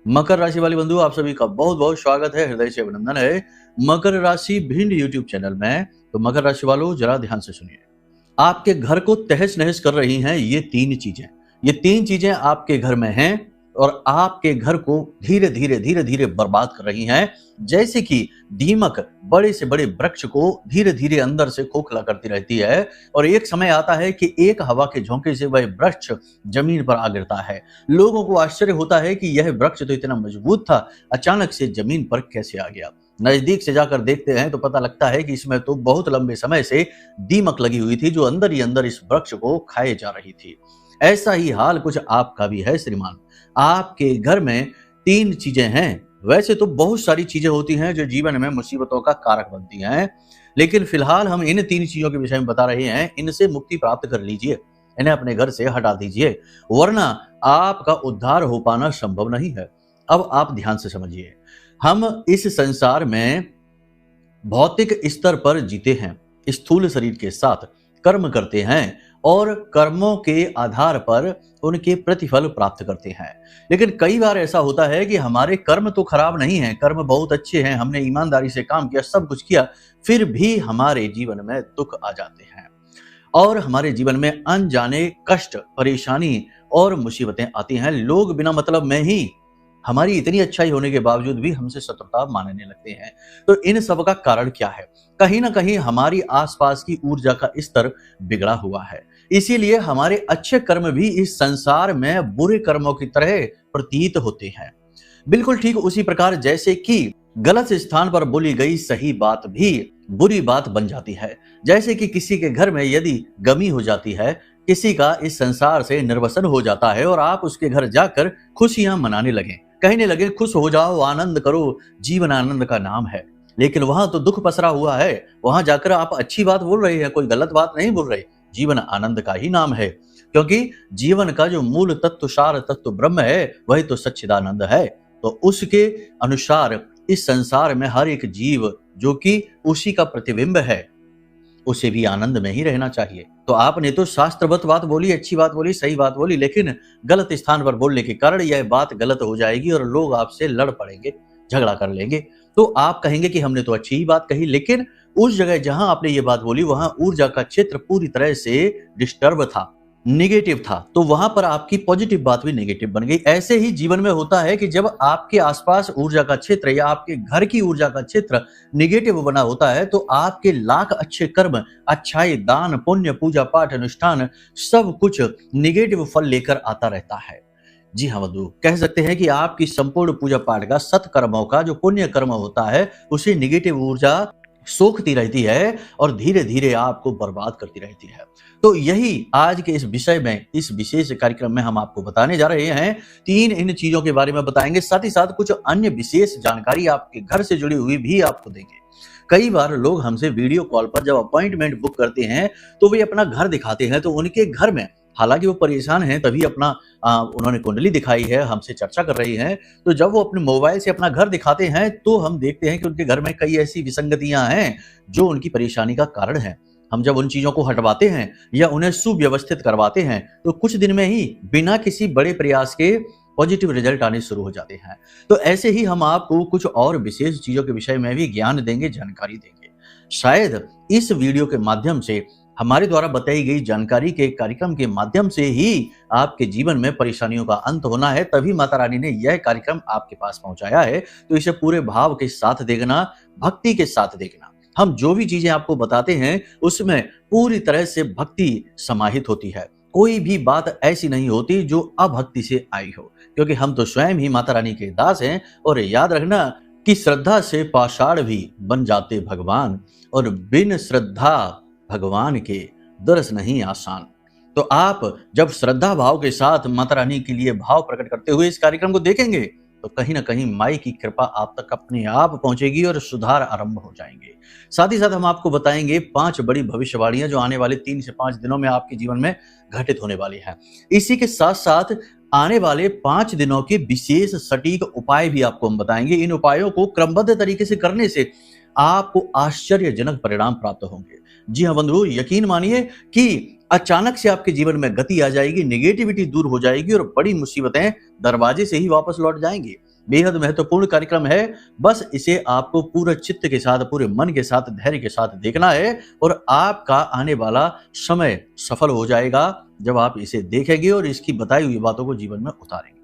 मकर राशि वाले बंधु, आप सभी का बहुत बहुत स्वागत है, हृदय से अभिनंदन है मकर राशि भिंड यूट्यूब चैनल में। तो मकर राशि वालों, जरा ध्यान से सुनिए। आपके घर को तहस नहस कर रही हैं ये तीन चीजें आपके घर में हैं और आपके घर को धीरे धीरे बर्बाद कर रही हैं। जैसे कि दीमक बड़े से बड़े वृक्ष को धीरे धीरे अंदर से खोखला करती रहती है और एक समय आता है कि एक हवा के झोंके से वह वृक्ष जमीन पर आ गिरता है। लोगों को आश्चर्य होता है कि यह वृक्ष तो इतना मजबूत था, अचानक से जमीन पर कैसे आ गया। नजदीक से जाकर देखते हैं तो पता लगता है कि इसमें तो बहुत लंबे समय से दीमक लगी हुई थी जो अंदर ही अंदर इस वृक्ष को खाए जा रही थी। ऐसा ही हाल कुछ आपका भी है श्रीमान। आपके घर में तीन चीजें हैं। वैसे तो बहुत सारी चीजें होती हैं जो जीवन में मुसीबतों का कारक बनती हैं, लेकिन फिलहाल हम इन तीन चीजों के विषय में बता रहे हैं। इनसे मुक्ति प्राप्त कर लीजिए, इन्हें अपने घर से हटा दीजिए, वरना आपका उद्धार हो पाना संभव नहीं है। अब आप ध्यान से समझिए, हम इस संसार में भौतिक स्तर पर जीते हैं, स्थूल शरीर के साथ कर्म करते हैं और कर्मों के आधार पर उनके प्रतिफल प्राप्त करते हैं। लेकिन कई बार ऐसा होता है कि हमारे कर्म तो खराब नहीं हैं, कर्म बहुत अच्छे हैं, हमने ईमानदारी से काम किया, सब कुछ किया, फिर भी हमारे जीवन में दुख आ जाते हैं और हमारे जीवन में अनजाने कष्ट, परेशानी और मुसीबतें आती हैं। लोग बिना मतलब में ही हमारी इतनी अच्छाई होने के बावजूद भी हमसे शत्रुता मानने लगते हैं। तो इन सब का कारण क्या है? कहीं ना कहीं हमारी आसपास की ऊर्जा का स्तर बिगड़ा हुआ है। इसीलिए हमारे अच्छे कर्म भी इस संसार में बुरे कर्मों की तरह प्रतीत होते हैं। बिल्कुल ठीक उसी प्रकार जैसे कि गलत स्थान पर बोली गई सही बात भी बुरी बात बन जाती है। जैसे कि किसी के घर में यदि गमी हो जाती है, किसी का इस संसार से निर्वसन हो जाता है और आप उसके घर जाकर खुशियां मनाने लगे, कहने लगे खुश हो जाओ, आनंद करो, जीवन आनंद का नाम है, लेकिन वहां तो दुख पसरा हुआ है। वहां जाकर आप अच्छी बात बोल रहे हैं, कोई गलत बात नहीं बोल रहे, जीवन आनंद का ही नाम है, क्योंकि जीवन का जो मूल तत्व, सार तत्व ब्रह्म है, वही तो सच्चिदानंद है। तो उसके अनुसार इस संसार में हर एक जीव जो कि उसी का प्रतिबिंब है, उसे भी आनंद में ही रहना चाहिए। तो आपने तो शास्त्रवत बात बोली, अच्छी बात बोली, सही बात बोली, लेकिन गलत स्थान पर बोलने के कारण यह बात गलत हो जाएगी और लोग आपसे लड़ पड़ेंगे, झगड़ा कर लेंगे। तो आप कहेंगे कि हमने तो अच्छी ही बात कही, लेकिन उस जगह जहां आपने ये बात बोली वहां ऊर्जा का क्षेत्र पूरी तरह से डिस्टर्ब था, नेगेटिव था, तो वहां पर आपकी पॉजिटिव बात भी नेगेटिव बन गई। ऐसे ही जीवन में होता है कि जब आपके आसपास ऊर्जा का क्षेत्र या आपके घर की ऊर्जा का क्षेत्र नेगेटिव बना होता है तो आपके लाख अच्छे कर्म, अच्छाई, दान, पुण्य, पूजा पाठ, अनुष्ठान, सब कुछ नेगेटिव फल लेकर आता रहता है। जी हाँ बंधु, कह सकते हैं कि आपकी संपूर्ण पूजा पाठ का, सत्कर्मों का जो पुण्य कर्म होता है, उसे नेगेटिव ऊर्जा सोखती रहती है और धीरे धीरे आपको बर्बाद करती रहती है। तो यही आज के इस विषय में, इस विशेष कार्यक्रम में हम आपको बताने जा रहे हैं। तीन इन चीजों के बारे में बताएंगे, साथ ही साथ कुछ अन्य विशेष जानकारी आपके घर से जुड़ी हुई भी आपको देंगे। कई बार लोग हमसे वीडियो कॉल पर जब अपॉइंटमेंट बुक करते हैं तो वे अपना घर दिखाते हैं, तो उनके घर में, हालांकि वो परेशान हैं तभी अपना उन्होंने कुंडली दिखाई है, हमसे चर्चा कर रही हैं, तो जब वो अपने मोबाइल से अपना घर दिखाते हैं तो हम देखते हैं कि उनके घर में कई ऐसी विसंगतियां हैं जो उनकी परेशानी का कारण है। हम जब उन चीजों को हटवाते हैं या उन्हें सुव्यवस्थित करवाते हैं तो कुछ दिन में ही बिना किसी बड़े प्रयास के पॉजिटिव रिजल्ट आने शुरू हो जाते हैं। तो ऐसे ही हम आपको कुछ और विशेष चीजों के विषय में भी ज्ञान देंगे, जानकारी देंगे। शायद इस वीडियो के माध्यम से, हमारे द्वारा बताई गई जानकारी के कार्यक्रम के माध्यम से ही आपके जीवन में परेशानियों का अंत होना है, तभी माता रानी ने यह कार्यक्रम आपके पास पहुंचाया है। तो इसे पूरे भाव के साथ देखना, भक्ति के साथ देखना। हम जो भी चीजें आपको बताते हैं उसमें पूरी तरह से भक्ति समाहित होती है, कोई भी बात ऐसी नहीं होती जो अभक्ति से आई हो, क्योंकि हम तो स्वयं ही माता रानी के दास हैं। और याद रखना कि श्रद्धा से पाषाण भी बन जाते भगवान, और बिन श्रद्धा भगवान के दर्श नहीं आसान। तो आप जब श्रद्धा भाव के साथ माता रानी के लिए भाव प्रकट करते हुए इस कार्यक्रम को देखेंगे तो कहीं ना कहीं माई की कृपा आप तक अपने आप पहुंचेगी और सुधार आरंभ हो जाएंगे। साथ ही साथ हम आपको बताएंगे 5 बड़ी भविष्यवाणियां जो आने वाले 3 से 5 दिनों में आपके जीवन में घटित होने वाली है। इसी के साथ साथ आने वाले 5 दिनों के विशेष सटीक उपाय भी आपको हम बताएंगे। इन उपायों को क्रमबद्ध तरीके से करने से आपको आश्चर्यजनक परिणाम प्राप्त होंगे। जी हाँ बंधु, यकीन मानिए कि अचानक से आपके जीवन में गति आ जाएगी, नेगेटिविटी दूर हो जाएगी और बड़ी मुसीबतें दरवाजे से ही वापस लौट जाएंगी। बेहद महत्वपूर्ण कार्यक्रम है। बस इसे आपको पूरे चित्त के साथ, पूरे मन के साथ, धैर्य के साथ देखना है और आपका आने वाला समय सफल हो जाएगा जब आप इसे देखेंगे और इसकी बताई हुई बातों को जीवन में उतारेंगे।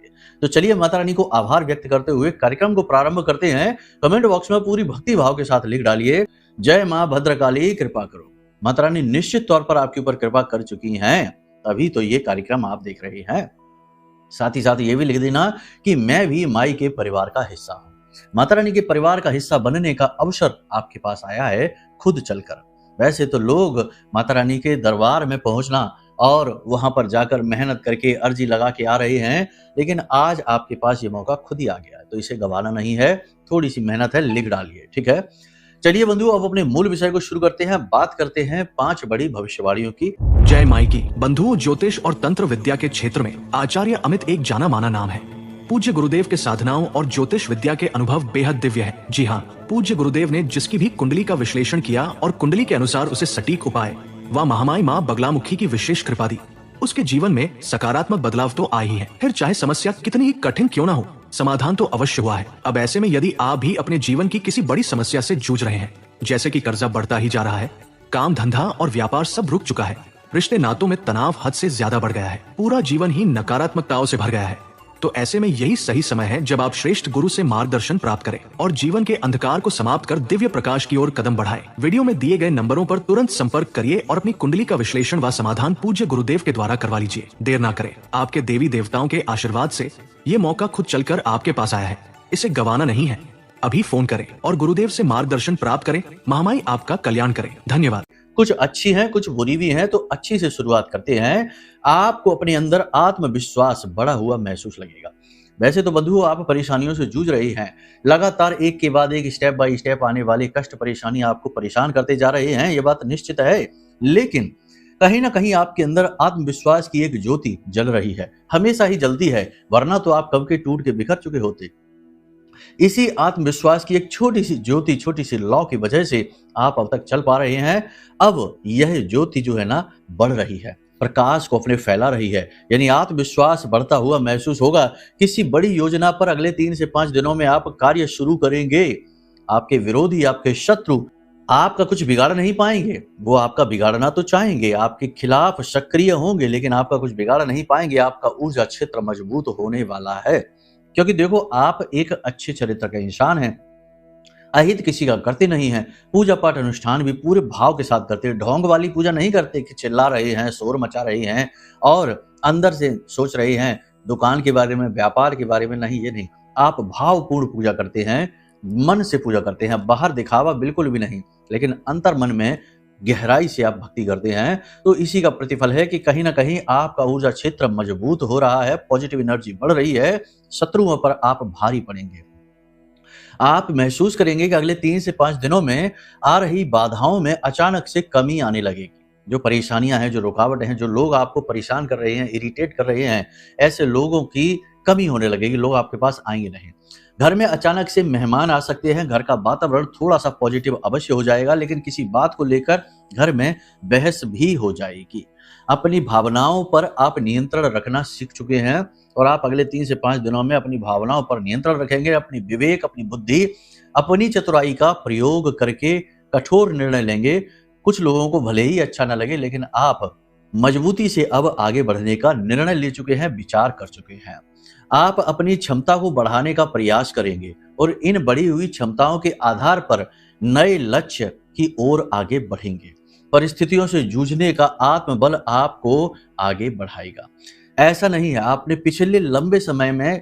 तो चलिए माता रानी को आभार व्यक्त करते हुए कार्यक्रम को प्रारंभ करते हैं। कमेंट बॉक्स में पूरी भक्ति भाव के साथ लिख डालिए, जय मां भद्रकाली कृपा करो। माता रानी निश्चित तौर पर आपके ऊपर कृपा कर चुकी हैं, तभी तो ये कार्यक्रम आप देख रहे हैं। साथ ही साथ ये भी लिख देना कि मैं भी माई के परिवार का हिस्सा हूं। माता रानी के परिवार का हिस्सा बनने का अवसर आपके पास आया है खुद चलकर। वैसे तो लोग माता रानी के दरबार में पहुंचना और वहां पर जाकर मेहनत करके अर्जी लगा के आ रहे हैं, लेकिन आज आपके पास ये मौका खुद ही आ गया है, तो इसे गंवाना नहीं है। थोड़ी सी मेहनत है, लिख डालिए, ठीक है। चलिए बंधु, अब अपने मूल विषय को शुरू करते हैं। बात करते हैं 5 बड़ी भविष्यवाणियों की। जय माई की। बंधुओं, ज्योतिष और तंत्र विद्या के क्षेत्र में आचार्य अमित एक जाना माना नाम है। पूज्य गुरुदेव के साधनाओं और ज्योतिष विद्या के अनुभव बेहद दिव्य है। जी हाँ, पूज्य गुरुदेव ने जिसकी भी कुंडली का विश्लेषण किया और कुंडली के अनुसार उसे सटीक उपाय व महामाई माँ बगलामुखी की विशेष कृपा दी, उसके जीवन में सकारात्मक बदलाव तो आए ही है। फिर चाहे समस्या कितनी ही कठिन क्यों ना हो, समाधान तो अवश्य हुआ है। अब ऐसे में यदि आप भी अपने जीवन की किसी बड़ी समस्या से जूझ रहे हैं, जैसे कि कर्जा बढ़ता ही जा रहा है, काम धंधा और व्यापार सब रुक चुका है, रिश्ते नातों में तनाव हद से ज्यादा बढ़ गया है, पूरा जीवन ही नकारात्मकताओं से भर गया है, तो ऐसे में यही सही समय है जब आप श्रेष्ठ गुरु से मार्गदर्शन प्राप्त करें और जीवन के अंधकार को समाप्त कर दिव्य प्रकाश की ओर कदम बढ़ाएं। वीडियो में दिए गए नंबरों पर तुरंत संपर्क करिए और अपनी कुंडली का विश्लेषण व समाधान पूज्य गुरुदेव के द्वारा करवा लीजिए। देर ना करें, आपके देवी देवताओं के आशीर्वाद से ये मौका खुद चलकर आपके पास आया है, इसे गंवाना नहीं है। अभी फोन करें और गुरुदेव से मार्गदर्शन प्राप्त करें। महामाई आपका कल्याण करें। धन्यवाद। कुछ अच्छी हैं, कुछ बुरी भी हैं, तो अच्छी से शुरुआत करते हैं। आपको अपने अंदर आत्मविश्वास बढ़ा हुआ महसूस लगेगा। वैसे तो बंधुओं, आप परेशानियों से जूझ रहे हैं, लगातार एक के बाद एक स्टेप बाय स्टेप आने वाले कष्ट परेशानी आपको परेशान करते जा रहे हैं, ये बात निश्चित है। लेकिन कहीं ना कहीं आपके अंदर आत्मविश्वास की एक ज्योति जल रही है, हमेशा ही जलती है, वरना तो आप कब के टूट के बिखर चुके होते। इसी आत्मविश्वास की एक छोटी सी ज्योति, छोटी सी लौ की वजह से आप अब तक चल पा रहे हैं। अब यह ज्योति जो है ना, बढ़ रही है, प्रकाश को अपने फैला रही है, यानी आत्मविश्वास बढ़ता हुआ महसूस होगा। किसी बड़ी योजना पर अगले 3 से 5 दिनों में आप कार्य शुरू करेंगे। आपके विरोधी, आपके शत्रु आपका कुछ बिगाड़ नहीं पाएंगे। वो आपका बिगाड़ना तो चाहेंगे, आपके खिलाफ सक्रिय होंगे, लेकिन आपका कुछ बिगाड़ नहीं पाएंगे। आपका ऊर्जा क्षेत्र मजबूत होने वाला है, क्योंकि देखो, आप एक अच्छे चरित्र का इंसान हैं, अहित किसी का करते नहीं हैं। पूजा पाठ अनुष्ठान भी पूरे भाव के साथ करते हैं। ढोंग वाली पूजा नहीं करते कि चिल्ला रहे हैं, शोर मचा रहे हैं और अंदर से सोच रहे हैं दुकान के बारे में, व्यापार के बारे में। नहीं, ये नहीं। आप भावपूर्ण पूजा करते हैं, मन से पूजा करते हैं, बाहर दिखावा बिल्कुल भी नहीं, लेकिन अंतर मन में गहराई से आप भक्ति करते हैं। तो इसी का प्रतिफल है कि कहीं ना कहीं आपका ऊर्जा क्षेत्र मजबूत हो रहा है, पॉजिटिव एनर्जी बढ़ रही है, शत्रुओं पर आप भारी पड़ेंगे। आप महसूस करेंगे कि अगले 3 से 5 दिनों में आ रही बाधाओं में अचानक से कमी आने लगेगी। जो परेशानियां हैं, जो रुकावटें हैं, जो लोग आपको परेशान कर रहे हैं, इरिटेट कर रहे हैं, ऐसे लोगों की कमी होने लगेगी। लोग आपके पास आएंगे नहीं। घर में अचानक से मेहमान आ सकते हैं। घर का वातावरण थोड़ा सा पॉजिटिव अवश्य हो जाएगा, लेकिन किसी बात को लेकर घर में बहस भी हो जाएगी। अपनी भावनाओं पर आप नियंत्रण रखना सीख चुके हैं और आप अगले 3 से 5 दिनों में अपनी भावनाओं पर नियंत्रण रखेंगे। अपनी विवेक, अपनी बुद्धि, अपनी चतुराई का प्रयोग करके कठोर निर्णय लेंगे। कुछ लोगों को भले ही अच्छा न लगे, लेकिन आप मजबूती से अब आगे बढ़ने का निर्णय ले चुके हैं, विचार कर चुके हैं। आप अपनी क्षमता को बढ़ाने का प्रयास करेंगे और इन बढ़ी हुई क्षमताओं के आधार पर नए लक्ष्य की ओर आगे बढ़ेंगे। परिस्थितियों से जूझने का आत्मबल आपको आगे बढ़ाएगा। ऐसा नहीं है, आपने पिछले लंबे समय में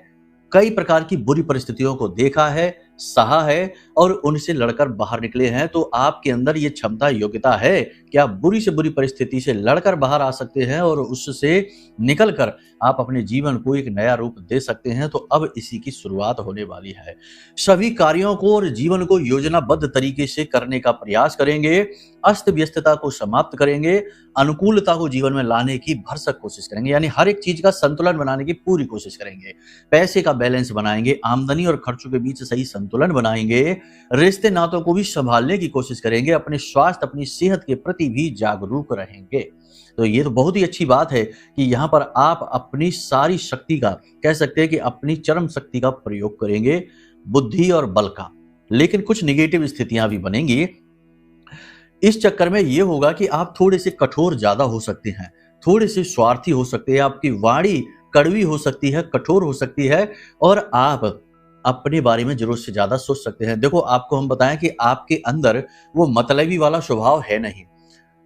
कई प्रकार की बुरी परिस्थितियों को देखा है, सहा है और उनसे लड़कर बाहर निकले हैं। तो आपके अंदर ये क्षमता, योग्यता है कि आप बुरी से बुरी परिस्थिति से लड़कर बाहर आ सकते हैं और उससे निकलकर आप अपने जीवन को एक नया रूप दे सकते हैं। तो अब इसी की शुरुआत होने वाली है। सभी कार्यों को और जीवन को योजनाबद्ध तरीके से करने का प्रयास करेंगे। अस्त व्यस्तता को समाप्त करेंगे, अनुकूलता को जीवन में लाने की भरसक कोशिश करेंगे, यानी हर एक चीज का संतुलन बनाने की पूरी कोशिश करेंगे। पैसे का बैलेंस बनाएंगे, आमदनी और खर्चों के बीच सही संतुलन बनाएंगे, रिश्ते नातों को भी संभालने की कोशिश करेंगे, अपने स्वास्थ्य अपनी सेहत के प्रति भी जागरूक रहेंगे। तो ये तो बहुत ही अच्छी बात है कि यहाँ पर आप अपनी सारी शक्ति का, कह सकते हैं कि अपनी चरम शक्ति का प्रयोग करेंगे, बुद्धि और बल का। लेकिन कुछ निगेटिव स्थितियां भी बनेंगी। इस चक्कर में ये होगा कि आप थोड़े से कठोर ज्यादा हो सकते हैं, थोड़े से स्वार्थी हो सकते हैं, आपकी वाणी कड़वी हो सकती है, कठोर हो सकती है, और आप अपने बारे में जरूरत से ज्यादा सोच सकते हैं। देखो, आपको हम बताएं कि आपके अंदर वो मतलबी वाला स्वभाव है नहीं,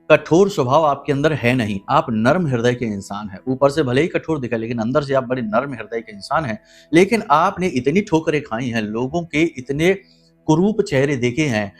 कठोर स्वभाव आपके अंदर है नहीं। आप नर्म हृदय के इंसान हैं। ऊपर से भले ही कठोर दिखे, लेकिन अंदर से आप बड़े नर्म हृदय के इंसान हैं। लेकिन आपने इतनी ठोकरें खाई हैं, लोगों के इतने कुरूप चेहरे देखे हैं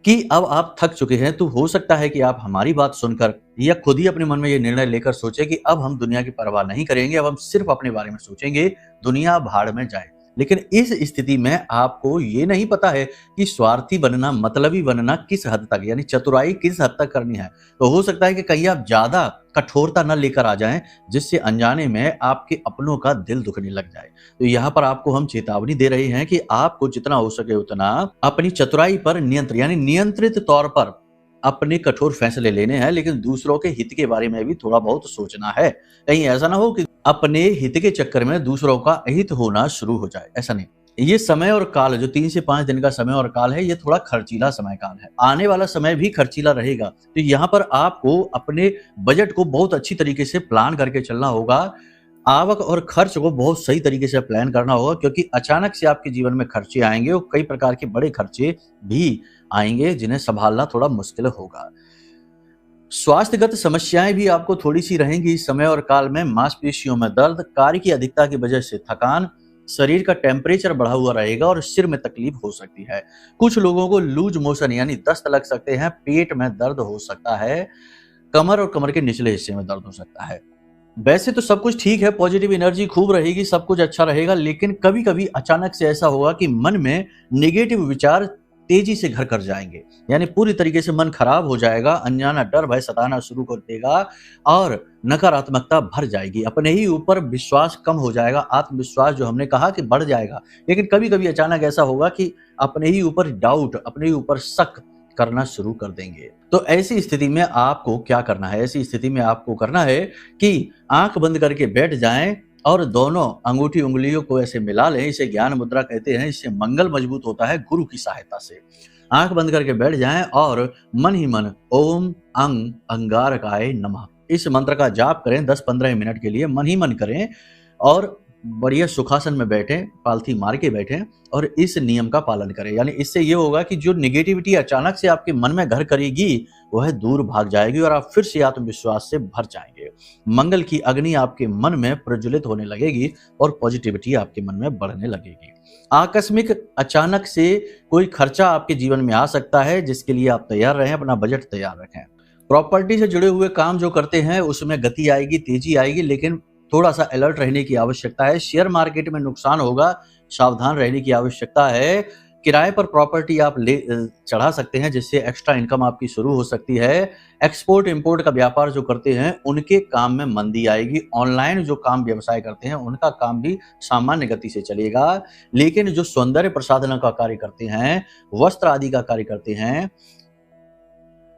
कि अब आप थक चुके हैं। तो हो सकता है कि आप हमारी बात सुनकर या खुद ही अपने मन में ये निर्णय लेकर सोचे कि अब हम दुनिया की परवाह नहीं करेंगे, अब हम सिर्फ अपने बारे में सोचेंगे, दुनिया भाड़ में जाए। लेकिन इस स्थिति में आपको ये नहीं पता है कि स्वार्थी बनना, मतलबी बनना किस हद तक, यानी चतुराई किस हद तक करनी है। तो हो सकता है कि कहीं आप ज्यादा कठोरता न लेकर आ जाएं, जिससे अनजाने में आपके अपनों का दिल दुखने लग जाए। तो यहाँ पर आपको हम चेतावनी दे रहे हैं कि आपको जितना हो सके उतना अपनी चतुराई पर नियंत्रण, यानी नियंत्रित तौर पर अपने कठोर फैसले लेने हैं, लेकिन दूसरों के हित के बारे में भी थोड़ा बहुत सोचना है। कहीं ऐसा ना हो कि अपने हित के चक्कर में दूसरों का अहित होना शुरू हो जाए, ऐसा नहीं। ये समय और काल जो 3 से 5 दिन का समय और काल है, ये थोड़ा खर्चीला समय काल है। आने वाला समय भी खर्चीला रहेगा। तो यहाँ पर आपको अपने बजट को बहुत अच्छी तरीके से प्लान करके चलना होगा। आवक और खर्च को बहुत सही तरीके से प्लान करना होगा, क्योंकि अचानक से आपके जीवन में खर्चे आएंगे और कई प्रकार के बड़े खर्चे भी आएंगे, जिन्हें संभालना थोड़ा मुश्किल होगा। स्वास्थ्यगत समस्याएं भी आपको थोड़ी सी रहेंगी इस समय और काल में। मांसपेशियों में दर्द, कार्य की अधिकता की वजह से थकान, शरीर का टेम्परेचर बढ़ा हुआ रहेगा और सिर में तकलीफ हो सकती है। कुछ लोगों को लूज मोशन यानी दस्त लग सकते हैं, पेट में दर्द हो सकता है, कमर और कमर के निचले हिस्से में दर्द हो सकता है। वैसे तो सब कुछ ठीक है, पॉजिटिव एनर्जी खूब रहेगी, सब कुछ अच्छा रहेगा, लेकिन कभी कभी अचानक से ऐसा होगा कि मन में नेगेटिव विचार तेजी से घर कर जाएंगे, यानी पूरी तरीके से मन खराब हो जाएगा, अनजाना डर भय सताना शुरू कर देगा और नकारात्मकता भर जाएगी। अपने ही ऊपर विश्वास कम हो जाएगा, आत्मविश्वास जो हमने कहा कि बढ़ जाएगा। लेकिन कभी कभी अचानक ऐसा होगा कि अपने ही ऊपर डाउट, अपने ही ऊपर शक करना शुरू कर देंगे। तो ऐसी स्थिति में आपको क्या करना है? ऐसी स्थिति में आपको करना है कि आंख बंद करके बैठ जाएं और दोनों अंगूठी उंगलियों को ऐसे मिला लें। इसे ज्ञान मुद्रा कहते हैं। इससे मंगल मजबूत होता है गुरु की सहायता से। आंख बंद करके बैठ जाएं और मन ही मन ओम अंग अंगारकाय नमः इस मंत्र का जाप करें। 10-15 मिनट के लिए मन ही मन करें और बढ़िया सुखासन में बैठें, पालथी मार के बैठें और इस नियम का पालन करें। यानी इससे ये होगा कि जो निगेटिविटी अचानक से आपके मन में घर करेगी, वह दूर भाग जाएगी और आप फिर से आत्मविश्वास से भर जाएंगे। मंगल की अग्नि आपके मन में प्रज्वलित होने लगेगी और पॉजिटिविटी आपके मन में बढ़ने लगेगी। आकस्मिक अचानक से कोई खर्चा आपके जीवन में आ सकता है, जिसके लिए आप तैयार रहें, अपना बजट तैयार रखें। प्रॉपर्टी से जुड़े हुए काम जो करते हैं उसमें गति आएगी, तेजी आएगी, लेकिन थोड़ा सा अलर्ट रहने की आवश्यकता है। शेयर मार्केट में नुकसान होगा, सावधान रहने की आवश्यकता है। किराए पर प्रॉपर्टी आप चढ़ा सकते हैं, जिससे एक्स्ट्रा इनकम आपकी शुरू हो सकती है। एक्सपोर्ट इंपोर्ट का व्यापार जो करते हैं उनके काम में मंदी आएगी। ऑनलाइन जो काम व्यवसाय करते हैं उनका काम भी सामान्य गति से चलेगा, लेकिन जो सौंदर्य प्रसाधन का कार्य करते हैं, वस्त्र आदि का कार्य करते हैं,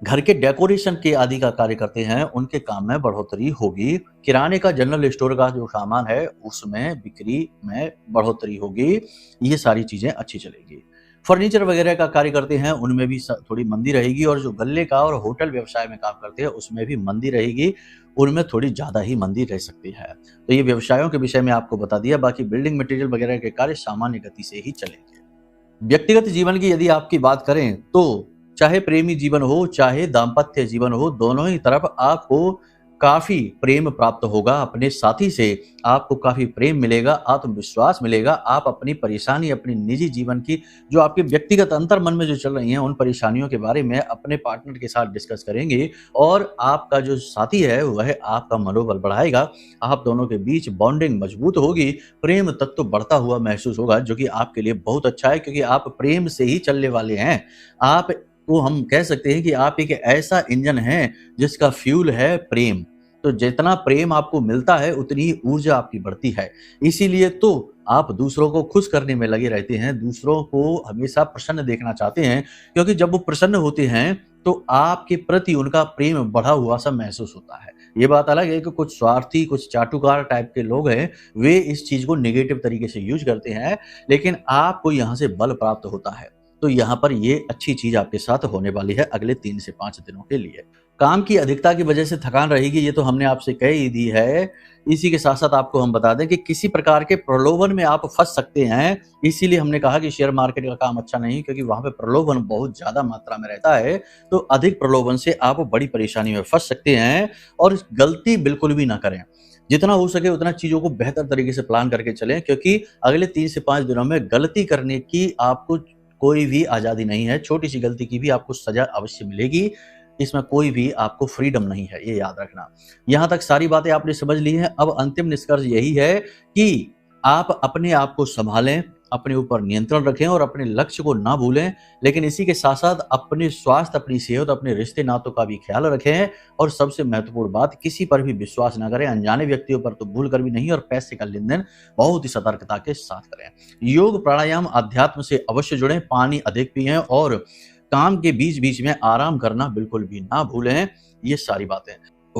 घर के डेकोरेशन के आदि का कार्य करते हैं, उनके काम में बढ़ोतरी होगी। किराने का, जनरल स्टोर का जो सामान है उसमें बिक्री में बढ़ोतरी होगी। ये सारी चीजें अच्छी चलेगी। फर्नीचर वगैरह का कार्य करते हैं उनमें भी थोड़ी मंदी रहेगी, और जो गल्ले का और होटल व्यवसाय में काम करते हैं उसमें भी मंदी रहेगी, उनमें थोड़ी ज्यादा ही मंदी रह सकती है। तो ये व्यवसायों के विषय में आपको बता दिया। बाकी बिल्डिंग मटेरियल वगैरह के कार्य सामान्य गति से ही चलेंगे। व्यक्तिगत जीवन की यदि आपकी बात करें तो चाहे प्रेमी जीवन हो चाहे दाम्पत्य जीवन हो, दोनों ही तरफ आपको काफी प्रेम प्राप्त होगा। अपने साथी से आपको काफी प्रेम मिलेगा, आत्मविश्वास मिलेगा। आप अपनी परेशानी, अपनी निजी जीवन की जो आपके व्यक्तिगत अंतर मन में जो चल रही हैं उन परेशानियों के बारे में अपने पार्टनर के साथ डिस्कस करेंगे, और आपका जो साथी है वह आपका मनोबल बढ़ाएगा। आप दोनों के बीच बॉन्डिंग मजबूत होगी, प्रेम तत्व बढ़ता हुआ महसूस होगा, जो कि आपके लिए बहुत अच्छा है, क्योंकि आप प्रेम से ही चलने वाले हैं। आप तो हम कह सकते हैं कि आप एक ऐसा इंजन है जिसका फ्यूल है प्रेम। तो जितना प्रेम आपको मिलता है उतनी ही ऊर्जा आपकी बढ़ती है। इसीलिए तो आप दूसरों को खुश करने में लगे रहते हैं, दूसरों को हमेशा प्रसन्न देखना चाहते हैं, क्योंकि जब वो प्रसन्न होते हैं तो आपके प्रति उनका प्रेम बढ़ा हुआ सा महसूस होता है। ये बात अलग है कि कुछ स्वार्थी, कुछ चाटुकार टाइप के लोग हैं, वे इस चीज़ को नेगेटिव तरीके से यूज़ करते हैं, लेकिन आपको यहाँ से बल प्राप्त होता है। तो यहाँ पर ये अच्छी चीज़ आपके साथ होने वाली है अगले 3 से 5 दिनों के लिए। काम की अधिकता की वजह से थकान रहेगी, ये तो हमने आपसे कह ही दी है। इसी के साथ-साथ आपको हम बता दें कि किसी प्रकार के प्रलोभन में आप फँस सकते हैं, इसीलिए हमने कहा कि शेयर मार्केट का काम अच्छा नहीं, क्योंकि वहाँ पे प्रलोभन बहुत ज़्यादा मात्रा में रहता है, तो अधिक प्रलोभन से आप बड़ी परेशानी में फँस सकते हैं और गलती बिल्कुल भी ना करें। जितना हो सके उतना चीज़ों को बेहतर तरीके से प्लान करके चलें, क्योंकि अगले 3 से 5 दिनों में गलती करने की आपको कोई भी आज़ादी नहीं है। छोटी-सी गलती की भी आपको सज़ा अवश्य मिलेगी। इसमें कोई भी आपको फ्रीडम नहीं है, ये याद रखना। यहाँ तक सारी बातें आपने समझ ली हैं, अब अंतिम निष्कर्ष यही है कि आप अपने आप को सँभालें, अपने ऊपर नियंत्रण रखें और अपने लक्ष्य को ना भूलें, लेकिन इसी के साथ-साथ अपने स्वास्थ्य, अपनी सेहत, अपने रिश्ते-नातों का भी ख़्याल रखें और सबसे महत्वपूर्ण बात, किसी पर भी विश्वास ना करें, अनजाने व्यक्तियों पर तो भूल कर भी नहीं, और पैसे का लेन-देन बहुत ही सतर्कता के साथ करें। योग, प्राणायाम, अध्यात्म से अवश्य जुड़ें, पानी अधिक पिएँ और काम के बीच-बीच में आराम करना बिल्कुल भी ना भूलें। ये सारी बातें।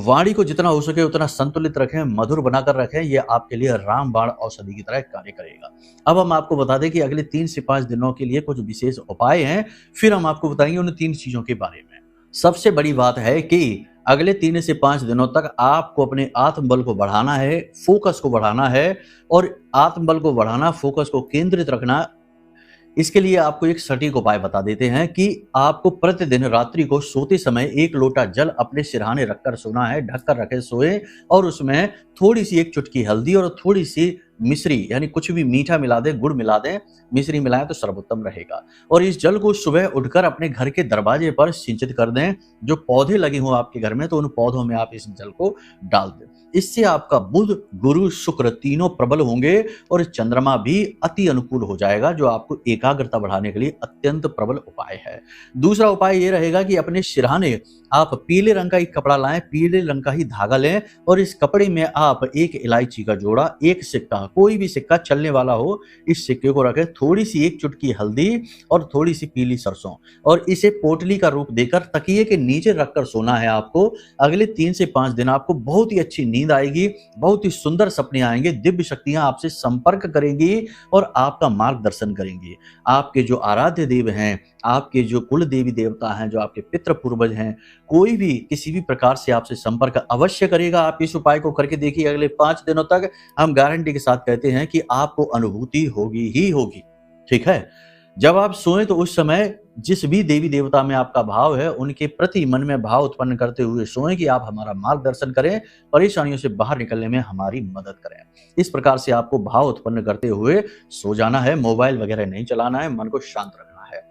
वाणी को जितना हो सके उतना संतुलित रखें, मधुर बनाकर रखें, ये आपके लिए रामबाण औषधि की तरह कार्य करेगा। अब हम आपको बता दें कि अगले 3 से 5 दिनों के लिए कुछ विशेष उपाय हैं, फिर हम आपको बताएँगे उन 3 चीज़ों के बारे में। सबसे बड़ी बात है कि अगले 3 से 5 दिनों तक आपको अपने आत्मबल को बढ़ाना है, फ़ोकस को बढ़ाना है, और आत्मबल को बढ़ाना, फ़ोकस को केंद्रित रखना। इसके लिए आपको एक सटीक उपाय बता देते हैं कि आपको प्रतिदिन रात्रि को सोते समय 1 लोटा जल अपने सिरहाने रखकर सोना है, ढककर रखे सोएं, और उसमें थोड़ी-सी 1 चुटकी हल्दी और थोड़ी-सी मिश्री, यानी कुछ भी मीठा मिला दें, गुड़ मिला दें, मिश्री मिलाएँ तो सर्वोत्तम रहेगा। और इस जल को सुबह उठकर अपने घर के दरवाजे पर सिंचित कर दें। जो पौधे लगे हों आपके घर में, तो उन पौधों में आप इस जल को डाल दें। इससे आपका बुध, गुरु, शुक्र तीनों प्रबल होंगे और चंद्रमा भी अति अनुकूल हो जाएगा, जो आपको एकाग्रता बढ़ाने के लिए अत्यंत प्रबल उपाय है। दूसरा उपाय ये रहेगा कि अपने सिरहाने आप पीले रंग का एक कपड़ा लाएं, पीले रंग का ही धागा लें, और इस कपड़े में आप 1 इलायची का जोड़ा, 1 सिक्का, कोई भी सिक्का चलने वाला हो, इस सिक्के को रखें, थोड़ी-सी 1 चुटकी हल्दी और थोड़ी-सी पीली सरसों, और इसे पोटली का रूप देकर तकिए के नीचे रखकर सोना है आपको। अगले 3 से 5 दिन आपको बहुत ही अच्छी नींद आएगी, बहुत ही सुंदर सपने आएंगे, दिव्य शक्तियां आपसे संपर्क करेंगी और आपका मार्गदर्शन करेंगी। आपके जो आराध्य देव हैं, आपके जो कुल देवी देवता हैं, जो आपके पितृ पूर्वज हैं, कोई भी किसी भी प्रकार से आपसे संपर्क अवश्य करेगा। आप इस उपाय को करके देखिए, अगले 5 दिनों तक हम गारंटी के साथ कहते हैं कि आपको अनुभूति होगी ही होगी। ठीक है? जब आप सोएं तो उस समय जिस भी देवी देवता में आपका भाव है, उनके प्रति मन में भाव उत्पन्न करते हुए सोएं कि आप हमारा मार्गदर्शन करें, परेशानियों से बाहर निकलने में हमारी मदद करें। इस प्रकार से आपको भाव उत्पन्न करते हुए सो जाना है, मोबाइल वगैरह नहीं चलाना है, मन को शांत रखना है।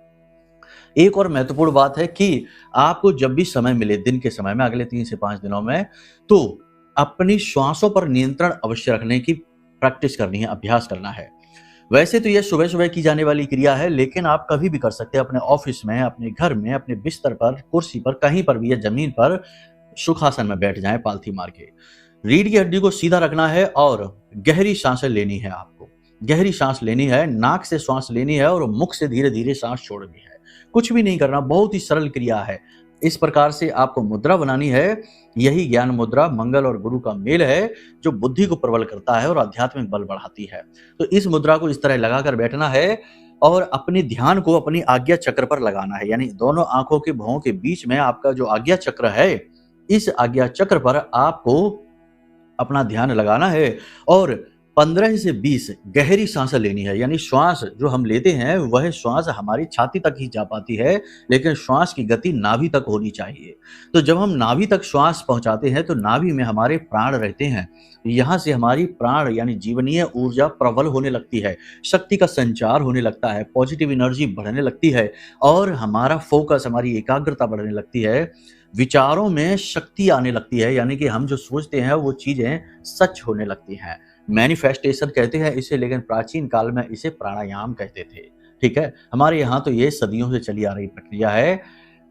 एक और महत्वपूर्ण बात है कि आपको जब भी समय मिले दिन के समय में, अगले 3 से 5 दिनों में, तो अपनी श्वासों पर नियंत्रण अवश्य रखने की प्रैक्टिस करनी है, अभ्यास करना है। वैसे तो यह सुबह-सुबह की जाने वाली क्रिया है, लेकिन आप कभी भी कर सकते हैं, अपने ऑफिस में, अपने घर में, अपने बिस्तर पर, कुर्सी पर, कहीं पर भी या जमीन पर सुखासन में बैठ जाएं पालथी मार के। रीढ़ की हड्डी को सीधा रखना है और गहरी सांसें लेनी है आपको। गहरी सांस लेनी है, नाक से श्वास लेनी है और मुख से धीरे-धीरे सांस छोड़नी है। कुछ भी नहीं करना, बहुत ही सरल क्रिया है। इस प्रकार से आपको मुद्रा बनानी है। यही ज्ञान मुद्रा मंगल और गुरु का मेल है, जो बुद्धि को प्रबल करता है और आध्यात्मिक बल बढ़ाती है। तो इस मुद्रा को इस तरह लगाकर बैठना है और अपने ध्यान को अपनी आज्ञा चक्र पर लगाना है, यानी दोनों आंखों के भौं के बीच में आपका जो आज्ञा चक्र है, इस आज्ञा चक्र पर आपको अपना ध्यान लगाना है और 15 से 20 गहरी सांसें लेनी है। यानी श्वास जो हम लेते हैं वह श्वास हमारी छाती तक ही जा पाती है, लेकिन श्वास की गति नाभि तक होनी चाहिए। तो जब हम नाभि तक श्वास पहुंचाते हैं तो नाभि में हमारे प्राण रहते हैं। यहाँ से हमारी प्राण यानी जीवनीय ऊर्जा प्रबल होने लगती है, शक्ति का संचार होने लगता है, पॉजिटिव एनर्जी बढ़ने लगती है और हमारा फोकस, हमारी एकाग्रता बढ़ने लगती है, विचारों में शक्ति आने लगती है, यानी कि हम जो सोचते हैं वो चीजें सच होने लगती हैं। मैनिफेस्टेशन कहते हैं इसे, लेकिन प्राचीन काल में इसे प्राणायाम कहते थे। ठीक है, हमारे यहाँ तो ये सदियों से चली आ रही प्रक्रिया है।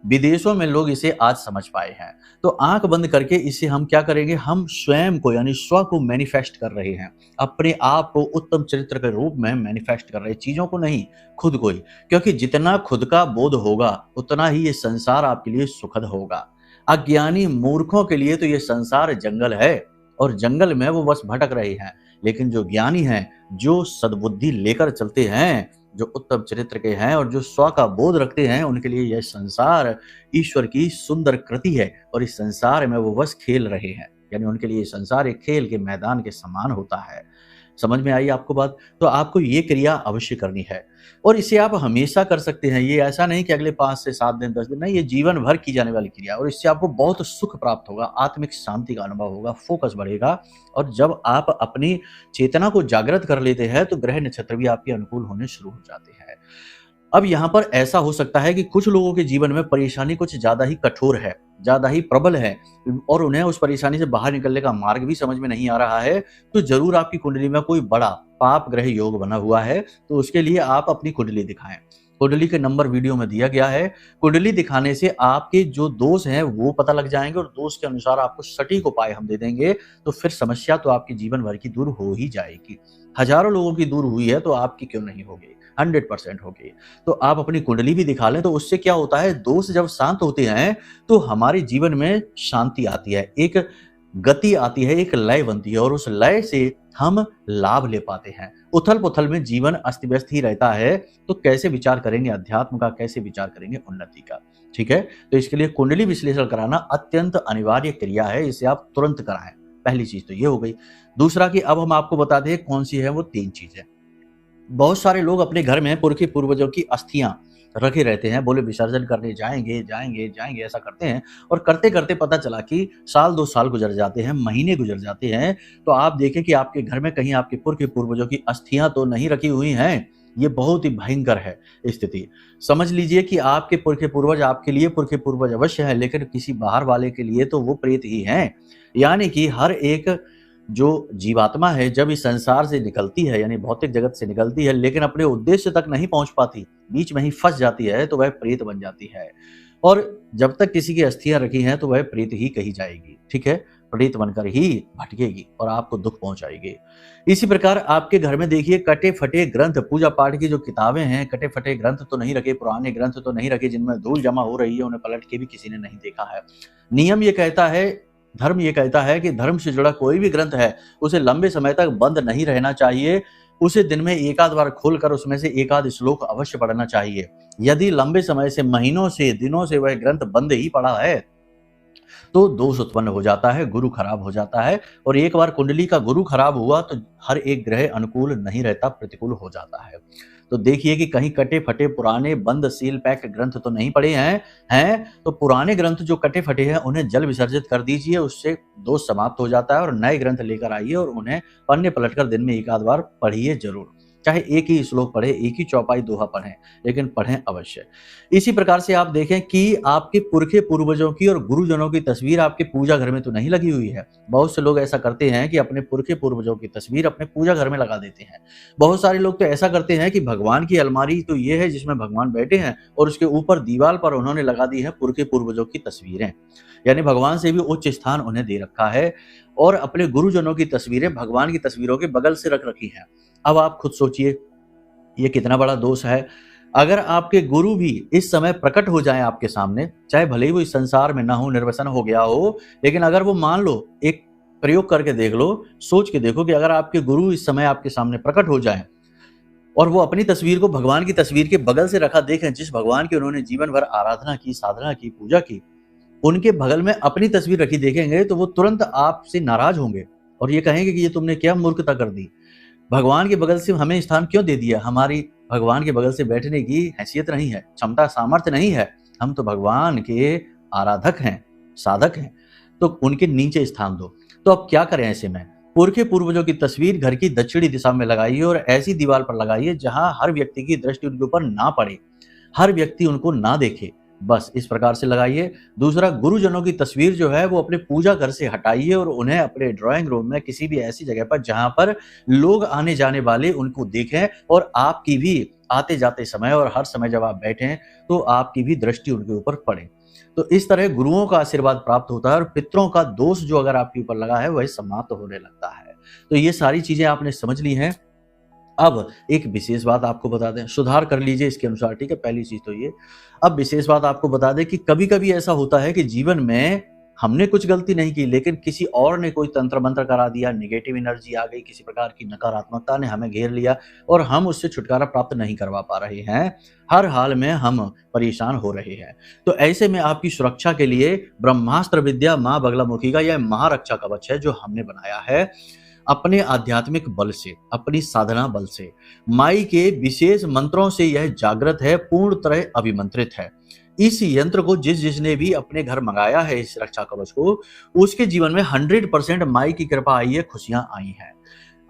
विदेशों में लोग इसे आज समझ पाए हैं। तो आंख बंद करके इसे हम क्या करेंगे, हम स्वयं को यानी स्व को मैनिफेस्ट कर रहे हैं, अपने आप को उत्तम चरित्र के रूप में मैनिफेस्ट कर रहे हैं, चीजों को नहीं, खुद को ही। क्योंकि जितना खुद का बोध होगा उतना ही ये संसार आपके लिए सुखद होगा। अज्ञानी मूर्खों के लिए तो ये संसार जंगल है और जंगल में वो बस भटक रहे हैं, लेकिन जो ज्ञानी हैं, जो सद्बुद्धि लेकर चलते हैं, जो उत्तम चरित्र के हैं और जो स्व का बोध रखते हैं, उनके लिए यह संसार ईश्वर की सुंदर कृति है और इस संसार में वो बस खेल रहे हैं। यानी उनके लिए संसार एक खेल के मैदान के समान होता है। समझ में आई आपको बात? तो आपको ये क्रिया अवश्य करनी है और इसे आप हमेशा कर सकते हैं। ये ऐसा नहीं कि अगले 5 से 7 दिन 10 दिन, नहीं, ये जीवन भर की जाने वाली क्रिया और इससे आपको बहुत सुख प्राप्त होगा, आत्मिक शांति का अनुभव होगा, फोकस बढ़ेगा और जब आप अपनी चेतना को जागृत कर लेते हैं तो ग्रह नक्षत्र भी आपके अनुकूल होने शुरू हो जाते हैं। अब यहाँ पर ऐसा हो सकता है कि कुछ लोगों के जीवन में परेशानी कुछ ज्यादा ही कठोर है, ज्यादा ही प्रबल है और उन्हें उस परेशानी से बाहर निकलने का मार्ग भी समझ में नहीं आ रहा है। तो जरूर आपकी कुंडली में कोई बड़ा पाप ग्रह योग बना हुआ है, तो उसके लिए आप अपनी कुंडली दिखाएं। कुंडली के नंबर वीडियो में दिया गया है। कुंडली दिखाने से आपके जो दोष हैं वो पता लग जाएंगे और दोष के अनुसार आपको सटीक उपाय हम दे देंगे। तो फिर समस्या तो आपके जीवन भर की दूर हो ही जाएगी। हजारों लोगों की दूर हुई है तो आपकी क्यों नहीं होगी? 100% होगी। तो आप अपनी कुंडली भी दिखा लें। तो उससे क्या होता है, दोष जब शांत होते हैं तो हमारे जीवन में शांति आती है, एक गति आती है, एक लय बनती है और उस लय से हम लाभ ले पाते हैं। उथल पुथल में जीवन अस्त व्यस्त ही रहता है तो कैसे विचार करेंगे अध्यात्म का, कैसे विचार करेंगे उन्नति का? ठीक है, तो इसके लिए कुंडली विश्लेषण कराना अत्यंत अनिवार्य क्रिया है, इसे आप तुरंत कराएं। पहली चीज तो ये हो गई। दूसरा कि अब हम आपको बताते हैं कौन सी है वो 3 चीजें। बहुत सारे लोग अपने घर में पुरखे पूर्वजों की अस्थियां रखे रहते हैं, बोले विसर्जन करने जाएंगे जाएंगे जाएंगे, ऐसा करते हैं और करते करते पता चला कि साल 2 साल गुजर जाते हैं, महीने गुजर जाते हैं। तो आप देखें कि आपके घर में कहीं आपके पुरखे पूर्वजों की अस्थियां तो नहीं रखी हुई हैं। ये बहुत ही भयंकर है स्थिति। समझ लीजिए कि आपके पुरखे पूर्वज आपके लिए पुरखे पूर्वज अवश्य है, लेकिन किसी बाहर वाले के लिए तो वो प्रेत ही हैं। यानी कि हर एक जो जीवात्मा है जब इस संसार से निकलती है, यानी भौतिक जगत से निकलती है, लेकिन अपने उद्देश्य तक नहीं पहुंच पाती, बीच में ही फंस जाती है, तो वह प्रेत बन जाती है। और जब तक किसी की अस्थियां रखी हैं तो वह प्रेत ही कही जाएगी। ठीक है, प्रेत बनकर ही भटकेगी और आपको दुख पहुंचाएगी। इसी प्रकार आपके घर में देखिए कटे फटे ग्रंथ, पूजा पाठ की जो किताबें हैं, कटे फटे ग्रंथ तो नहीं रखे, पुराने ग्रंथ तो नहीं रखे, जिनमें धूल जमा हो रही है, उन्हें पलट के भी किसी ने नहीं देखा है। नियम ये कहता है, धर्म ये कहता है कि धर्म से जुड़ा कोई भी ग्रंथ है उसे लंबे समय तक बंद नहीं रहना चाहिए। उसे दिन में एक आध बार खोलकर उसमें से एक आध श्लोक अवश्य पढ़ना चाहिए। यदि लंबे समय से, महीनों से, दिनों से वह ग्रंथ बंद ही पड़ा है तो दोष उत्पन्न हो जाता है, गुरु खराब हो जाता है। और एक बार कुंडली का गुरु खराब हुआ तो हर एक ग्रह अनुकूल नहीं रहता, प्रतिकूल हो जाता है। तो देखिए कि कहीं कटे फटे पुराने बंद सील पैक ग्रंथ तो नहीं पड़े हैं तो पुराने ग्रंथ जो कटे फटे हैं उन्हें जल विसर्जित कर दीजिए, उससे दोष समाप्त हो जाता है। और नए ग्रंथ लेकर आइए और उन्हें पन्ने पलटकर दिन में एक आध बार पढ़िए जरूर। चाहे एक ही श्लोक पढ़े, एक ही चौपाई दोहा पढ़ें, लेकिन पढ़ें अवश्य। इसी प्रकार से आप देखें कि आपके पुरखे पूर्वजों की और गुरुजनों की तस्वीर आपके पूजा घर में तो नहीं लगी हुई है। बहुत से लोग ऐसा करते हैं कि अपने पुरखे पूर्वजों की तस्वीर अपने पूजा घर में लगा देते हैं। बहुत सारे लोग तो ऐसा करते हैं कि भगवान की अलमारी तो ये है जिसमें भगवान बैठे हैं और उसके ऊपर दीवार पर उन्होंने लगा दी है पुरखे पूर्वजों की तस्वीरें, यानी भगवान से भी उच्च स्थान उन्हें दे रखा है। और अपने गुरुजनों की तस्वीरें भगवान की तस्वीरों के बगल से रख रखी हैं। अब आप खुद सोचिए ये कितना बड़ा दोष है। अगर आपके गुरु भी इस समय प्रकट हो जाएं आपके सामने, चाहे भले ही वो इस संसार में ना हो, निर्वसन हो गया हो, लेकिन अगर वो, मान लो, एक प्रयोग करके देख लो, सोच के देखो कि अगर आपके गुरु इस समय आपके सामने प्रकट हो जाएं और वो अपनी तस्वीर को भगवान की तस्वीर के बगल से रखा देखें, जिस भगवान की उन्होंने जीवन भर आराधना की, साधना की, पूजा की, उनके बगल में अपनी तस्वीर रखी देखेंगे तो वो तुरंत आपसे नाराज होंगे और ये कहेंगे कि ये तुमने क्या मूर्खता कर दी, भगवान के बगल से हमें स्थान क्यों दे दिया, हमारी भगवान के बगल से बैठने की हैसियत नहीं है, क्षमता सामर्थ्य नहीं है, हम तो भगवान के आराधक हैं, साधक हैं, तो उनके नीचे स्थान दो। तो अब क्या करें ऐसे में? पुरखे पूर्वजों की तस्वीर घर की दक्षिणी दिशा में लगाइए और ऐसी दीवार पर लगाइए जहां हर व्यक्ति की दृष्टि उनके ऊपर ना पड़े, हर व्यक्ति उनको ना देखे, बस इस प्रकार से लगाइए। दूसरा, गुरुजनों की तस्वीर जो है वो अपने पूजा घर से हटाइए और उन्हें अपने ड्राइंग रूम में किसी भी ऐसी जगह पर जहां पर लोग आने जाने वाले उनको देखें और आपकी भी आते जाते समय और हर समय जब आप बैठें तो आपकी भी दृष्टि उनके ऊपर पड़े। तो इस तरह गुरुओं का आशीर्वाद प्राप्त होता है और पितरों का दोष जो अगर आपके ऊपर लगा है वह समाप्त होने लगता है। तो ये सारी चीजें आपने समझ ली हैं। अब एक विशेष बात आपको बता दें, सुधार कर लीजिए इसके अनुसार, ठीक है? पहली चीज तो ये। अब विशेष बात आपको बता दें कि कभी-कभी ऐसा होता है कि जीवन में हमने कुछ गलती नहीं की, लेकिन किसी और ने कोई तंत्र मंत्र करा दिया, नेगेटिव एनर्जी आ गई, किसी प्रकार की नकारात्मकता ने हमें घेर लिया और हम उससे छुटकारा प्राप्त नहीं करवा पा रहे हैं। हर हाल में हम परेशान हो रहे हैं। तो ऐसे में आपकी सुरक्षा के लिए ब्रह्मास्त्र विद्या माँ बगलामुखी का यह महारक्षा कवच है जो हमने बनाया है। अपने आध्यात्मिक बल से, अपनी साधना बल से, माई के विशेष मंत्रों से यह जागृत है, पूर्ण तरह अभिमंत्रित है। इस यंत्र को जिसने भी अपने घर मंगाया है, इस रक्षा कवच को, उसके जीवन में 100% माई की कृपा आई है, खुशियां आई हैं।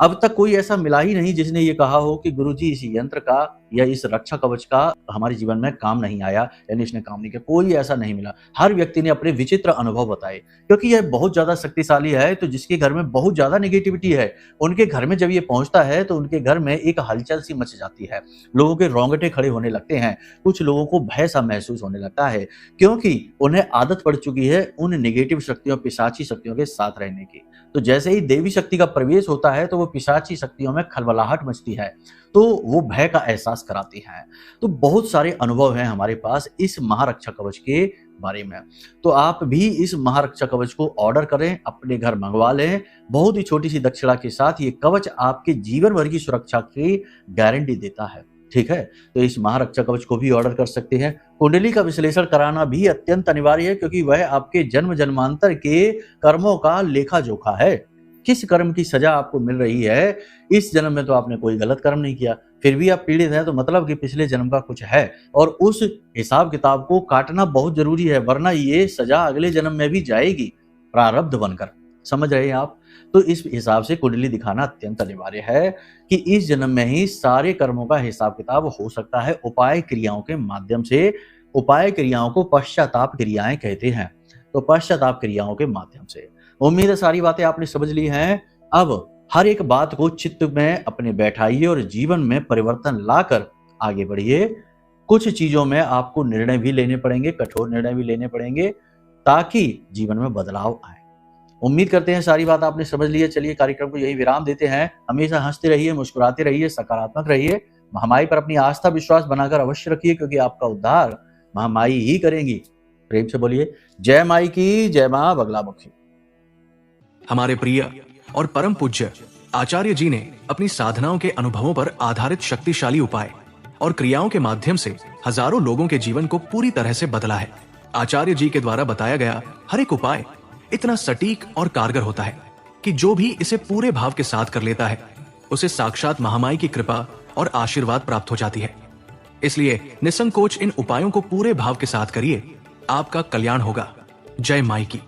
अब तक कोई ऐसा मिला ही नहीं जिसने ये कहा हो कि गुरुजी इस यंत्र का या इस रक्षा कवच का हमारे जीवन में काम नहीं आया, यानी इसने काम नहीं किया। कोई ऐसा नहीं मिला। हर व्यक्ति ने अपने विचित्र अनुभव बताए, क्योंकि यह बहुत ज्यादा शक्तिशाली है। तो जिसके घर में बहुत ज्यादा नेगेटिविटी है, उनके घर में जब ये पहुंचता है तो उनके घर में एक हलचल सी मच जाती है, लोगों के रोंगटे खड़े होने लगते हैं, कुछ लोगों को भय सा महसूस होने लगता है, क्योंकि उन्हें आदत पड़ चुकी है उन नेगेटिव शक्तियों, पिशाची शक्तियों के साथ रहने की। तो जैसे ही देवी शक्ति का प्रवेश होता है तो वो पिशाची शक्तियों में खलबलाहट मचती है, तो वो भय का एहसास कराती हैं। तो बहुत सारे अनुभव हैं हमारे पास इस महारक्षा कवच के बारे में। तो आप भी इस महारक्षा कवच को ऑर्डर करें, अपने घर मंगवा लें। बहुत ही छोटी सी दक्षिणा के साथ ये कवच आपके जीवन भर की सुरक्षा की गारंटी देता है, ठीक है? तो इस महारक्षा कवच को भी ऑर्डर कर सकते हैं। कुंडली का विश्लेषण कराना भी अत्यंत अनिवार्य है, क्योंकि वह आपके जन्म जन्मांतर के कर्मों का लेखा जोखा है। किस कर्म की सजा आपको मिल रही है, इस जन्म में तो आपने कोई गलत कर्म नहीं किया, फिर भी आप पीड़ित हैं, तो मतलब कि पिछले जन्म का कुछ है और उस हिसाब किताब को काटना बहुत जरूरी है, वरना ये सजा अगले जन्म में भी जाएगी, प्रारब्ध बनकर। समझ रहे हैं आप? तो इस हिसाब से कुंडली दिखाना अत्यंत अनिवार्य है कि इस जन्म में ही सारे कर्मों का हिसाब किताब हो सकता है उपाय क्रियाओं के माध्यम से। उपाय क्रियाओं को पश्चाताप क्रियाएं कहते हैं, तो पश्चाताप क्रियाओं के माध्यम से। उम्मीद है सारी बातें आपने समझ ली हैं। अब हर एक बात को चित्त में अपने बैठाइए और जीवन में परिवर्तन लाकर आगे बढ़िए। कुछ चीजों में आपको निर्णय भी लेने पड़ेंगे, कठोर निर्णय भी लेने पड़ेंगे, ताकि जीवन में बदलाव आए। उम्मीद करते हैं सारी बात आपने समझ ली है। चलिए कार्यक्रम को यही विराम देते हैं। हमेशा हंसते रहिए, मुस्कुराते रहिए, सकारात्मक रहिए। महामाई पर अपनी आस्था विश्वास बनाकर अवश्य रखिए, क्योंकि आपका उद्धार महामाई ही करेंगी। प्रेम से बोलिए जय माई की, जय मां बगलामुखी। हमारे प्रिय और परम पूज्य आचार्य जी ने अपनी साधनाओं के अनुभवों पर आधारित शक्तिशाली उपाय और क्रियाओं के माध्यम से हजारों लोगों के जीवन को पूरी तरह से बदला है। आचार्य जी के द्वारा बताया गया हर एक उपाय इतना सटीक और कारगर होता है कि जो भी इसे पूरे भाव के साथ कर लेता है, उसे साक्षात महामाई की कृपा और आशीर्वाद प्राप्त हो जाती है। इसलिए निसंकोच इन उपायों को पूरे भाव के साथ करिए, आपका कल्याण होगा। जय माई की।